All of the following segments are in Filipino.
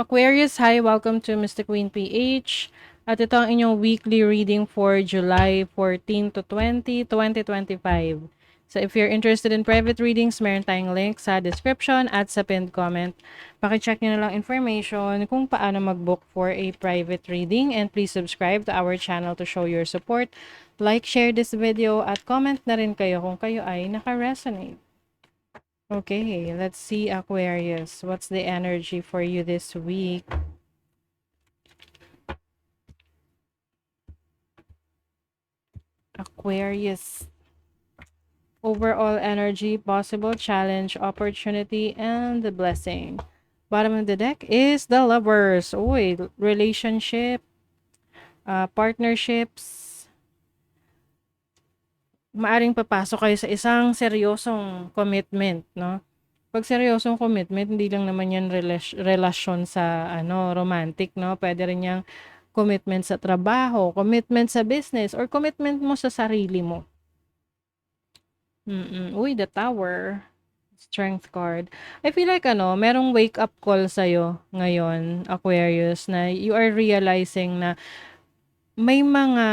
Aquarius, hi! Welcome to Mr. Queen PH. At ito ang inyong weekly reading for July 14 to 20, 2025. So if you're interested in private readings, meron tayong link sa description at sa pinned comment. Pakicheck nyo na lang information kung paano mag-book for a private reading, and please subscribe to our channel to show your support. Like, share this video at comment na rin kayo kung kayo ay naka-resonate. Okay, let's see, Aquarius. What's the energy for you this week? Aquarius. Overall energy, possible challenge, opportunity, and the blessing. Bottom of the deck is the Lovers. Uy, relationship, partnerships. Maaring papasok kayo sa isang seryosong commitment, no? Pag seryosong commitment, hindi lang naman yan relasyon sa romantic, no? Pwede rin yang commitment sa trabaho, commitment sa business, or commitment mo sa sarili mo. Uy, the Tower. Strength card. I feel like merong wake up call sa'yo ngayon, Aquarius, na you are realizing na may mga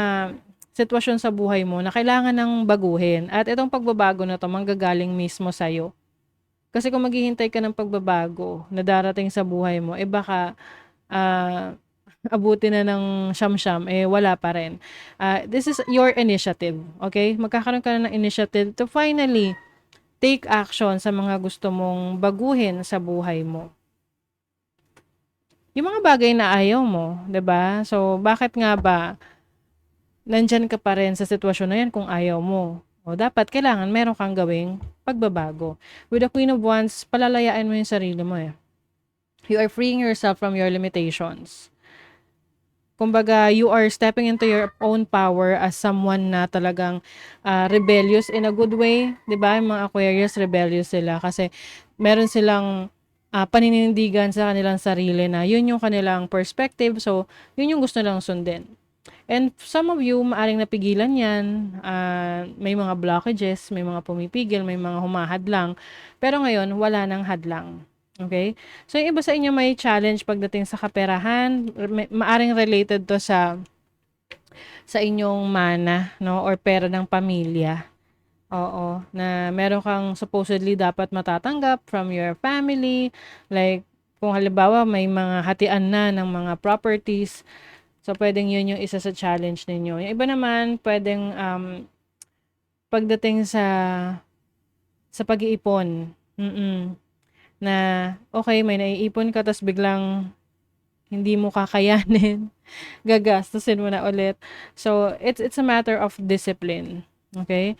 sitwasyon sa buhay mo na kailangan ng baguhin. At itong pagbabago na to manggagaling mismo sa'yo. Kasi kung maghihintay ka ng pagbabago na darating sa buhay mo, baka abuti na ng siyam-siyam, wala pa rin. This is your initiative, okay? Magkakaroon ka na ng initiative to finally take action sa mga gusto mong baguhin sa buhay mo. Yung mga bagay na ayaw mo, 'di ba? So, bakit nga ba nandyan ka pa rin sa sitwasyon na yan kung ayaw mo? O dapat kailangan meron kang gawing pagbabago. With the Queen of Wands, palalayain mo yung sarili mo eh. You are freeing yourself from your limitations. Kumbaga, you are stepping into your own power as someone na talagang rebellious in a good way. 'Di ba? Yung mga Aquarius, rebellious sila kasi meron silang paninindigan sa kanilang sarili na yun yung kanilang perspective. So, yun yung gusto nilang sundin. And some of you, maaring napigilan yan. May mga blockages, may mga pumipigil, may mga humahadlang. Pero ngayon, wala nang hadlang. Okay? So, yung iba sa inyo may challenge pagdating sa kaperahan. Maaring related to sa inyong mana, no? Or pera ng pamilya. Oo. Na meron kang supposedly dapat matatanggap from your family. Like, kung halimbawa may mga hatian na ng mga properties. So, pwedeng yun yung isa sa challenge ninyo. Yung iba naman, pwedeng pagdating sa pag-iipon. Na, okay, may naiipon ka, tas biglang hindi mo kakayanin. Gagastusin mo na ulit. So, it's a matter of discipline. Okay?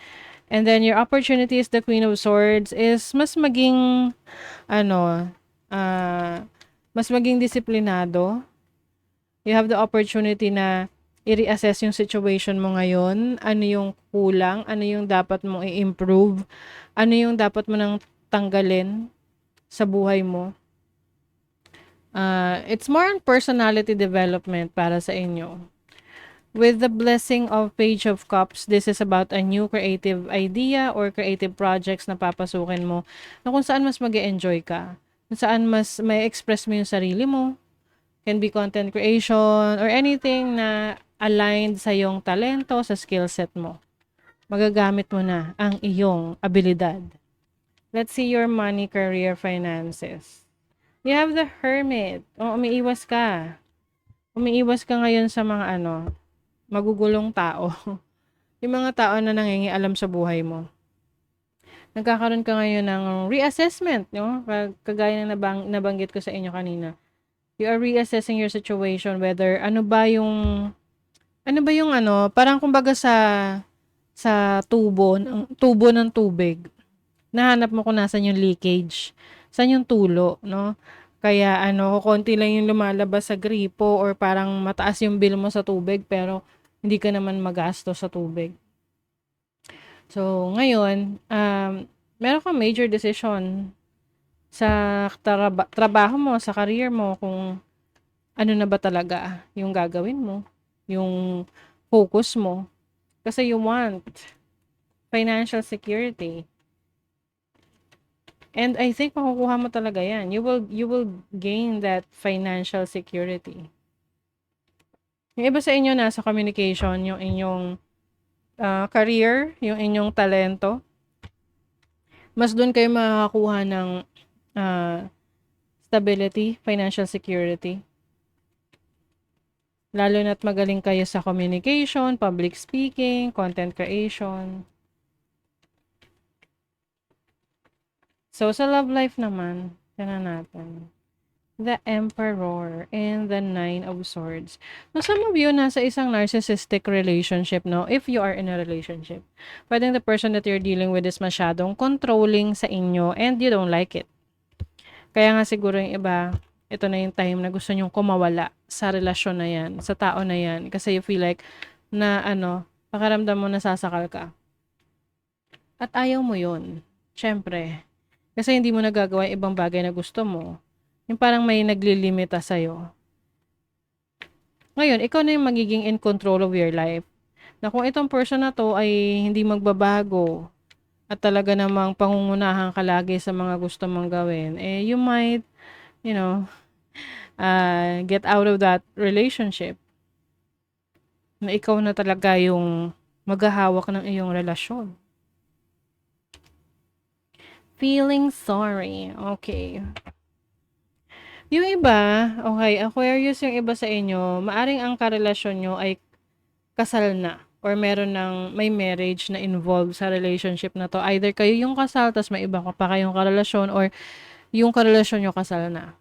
And then, your opportunity is the Queen of Swords is mas maging, mas maging disiplinado. You have the opportunity na i-reassess yung situation mo ngayon. Ano yung kulang? Ano yung dapat mong i-improve? Ano yung dapat mo nang tanggalin sa buhay mo? It's more on personality development para sa inyo. With the blessing of Page of Cups, this is about a new creative idea or creative projects na papasukin mo na kung saan mas mag-enjoy ka. Kung saan mas may express mo yung sarili mo. Can be content creation or anything na aligned sa iyong talento, sa skill set mo. Magagamit mo na ang iyong abilidad. Let's see your money, career, finances. You have the Hermit. Umiiwas ka. Umiiwas ka ngayon sa mga magugulong tao. Yung mga tao na nangingialam sa buhay mo. Nagkakaroon ka ngayon ng reassessment, no? Kagaya ng nabanggit ko sa inyo kanina. You are reassessing your situation, whether ano ba yung parang kumbaga sa tubo ng tubig. Nahanap mo kung nasan yung leakage. Saan yung tulo, no? Kaya konti lang yung lumalabas sa gripo or parang mataas yung bill mo sa tubig pero hindi ka naman magasto sa tubig. So, ngayon, meron kang major decision sa trabaho mo, sa career mo, kung ano na ba talaga yung gagawin mo, yung focus mo. Kasi you want financial security. And I think makukuha mo talaga yan. You will gain that financial security. Yung iba sa inyo nasa communication, yung inyong career, yung inyong talento. Mas doon kayo makakakuha ng ah, stability, financial security. Lalo na't magaling kayo sa communication, public speaking, content creation. So, sa love life naman, tingnan natin. The Emperor and the Nine of Swords. No, some of you nasa isang narcissistic relationship, no? If you are in a relationship. Pwedeng the person that you're dealing with is masyadong controlling sa inyo and you don't like it. Kaya nga siguro yung iba, ito na yung time na gusto nyong kumawala sa relasyon na yan, sa tao na yan. Kasi you feel like na pakiramdam mo nasasakal ka. At ayaw mo yun. Siyempre. Kasi hindi mo nagagawa yung ibang bagay na gusto mo. Yung parang may naglilimita sa'yo. Ngayon, ikaw na yung magiging in control of your life. Na kung itong person na to ay hindi magbabago at talaga namang pangungunahan ka lagi sa mga gusto mong gawin, you might, you know, get out of that relationship. Na ikaw na talaga yung maghahawak ng iyong relasyon. Feeling sorry. Okay. Yung iba, okay, Aquarius yung iba sa inyo, maaring ang karelasyon nyo ay kasal na or may marriage na involved sa relationship na to. Either kayo yung kasal, tas may iba pa kayong karelasyon or yung karelasyon nyo kasal na.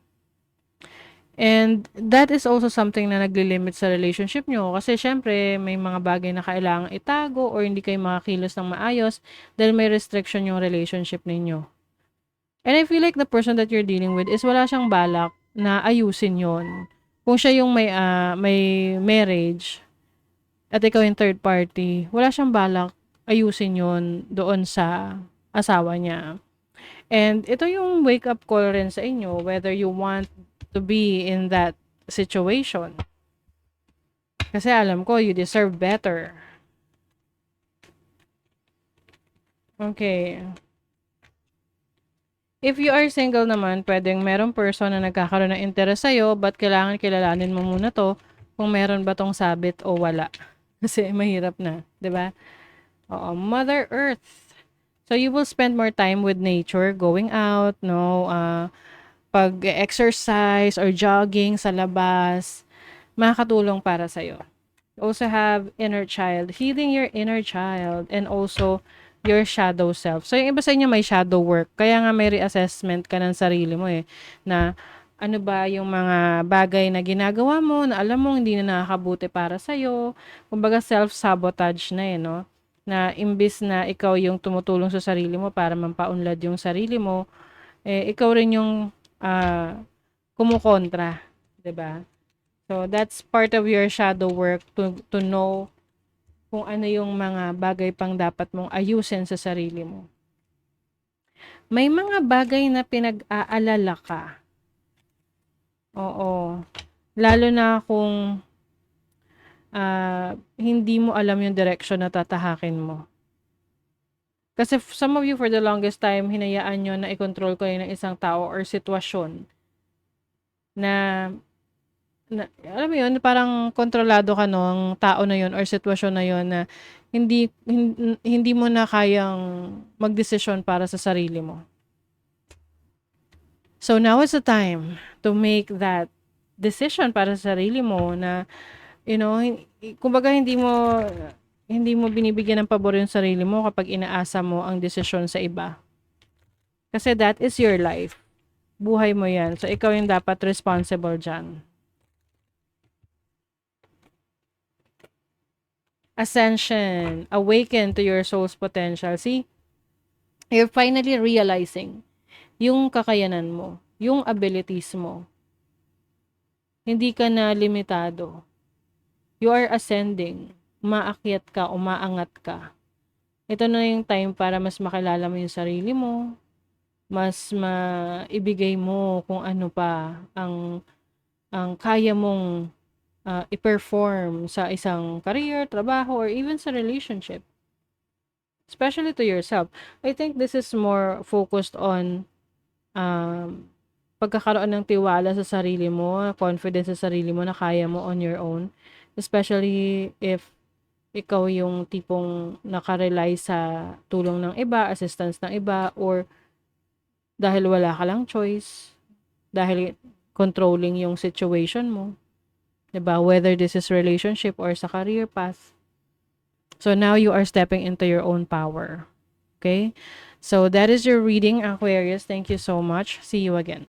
And that is also something na naglilimit sa relationship nyo. Kasi syempre, may mga bagay na kailangang itago or hindi kayo makakilos ng maayos dahil may restriction yung relationship ninyo. And I feel like the person that you're dealing with is wala siyang balak na ayusin yon. Kung siya yung may marriage at ikaw yung third party, wala siyang balak ayusin yon doon sa asawa niya. And ito yung wake up call rin sa inyo whether you want to be in that situation. Kasi alam ko, you deserve better. Okay. If you are single naman, pwedeng merong person na nagkakaroon ng interest sa'yo, but kailangan kilalanin mo muna to kung meron ba tong sabit o wala. Kasi mahirap na, 'di ba? Oo, Mother Earth. So you will spend more time with nature, going out, no, pag-exercise or jogging sa labas, makakatulong para sa'yo. You also have inner child, healing your inner child, and also your shadow self. So, yung iba sa inyo may shadow work. Kaya nga may reassessment ka ng sarili mo na ano ba yung mga bagay na ginagawa mo na alam mo hindi na nakakabuti para sa'yo. Kumbaga self-sabotage na no? Na imbis na ikaw yung tumutulong sa sarili mo para mampaunlad yung sarili mo, ikaw rin yung kumukontra, 'di ba? So that's part of your shadow work to know kung ano yung mga bagay pang dapat mong ayusin sa sarili mo. May mga bagay na pinag-aalala ka. Oo. Lalo na kung hindi mo alam yung direction na tatahakin mo. Kasi some of you for the longest time, hinayaan nyo na i-control kayo ng isang tao or sitwasyon na alam mo yun, parang kontrolado ka ng tao na yun or sitwasyon na yun na hindi mo na kayang magdesisyon para sa sarili mo. So now is the time to make that decision para sa sarili mo na, kumbaga hindi mo binibigyan ng pabor yung sarili mo kapag inaasa mo ang desisyon sa iba. Kasi that is your life. Buhay mo yan. So ikaw yung dapat responsible dyan. Ascension, awaken to your soul's potential. See, you're finally realizing yung kakayanan mo, yung abilities mo. Hindi ka na limitado. You are ascending. Umaakyat ka, umaangat ka. Ito na yung time para mas makilala mo yung sarili mo, mas maibigay mo kung ano pa ang kaya mong i-perform sa isang career, trabaho, or even sa relationship. Especially to yourself. I think this is more focused on pagkakaroon ng tiwala sa sarili mo, confidence sa sarili mo na kaya mo on your own. Especially if ikaw yung tipong naka-rely sa tulong ng iba, assistance ng iba, or dahil wala ka lang choice, dahil controlling yung situation mo, 'di ba? Whether this is relationship or sa career path. So now you are stepping into your own power. Okay? So that is your reading, Aquarius. Thank you so much. See you again.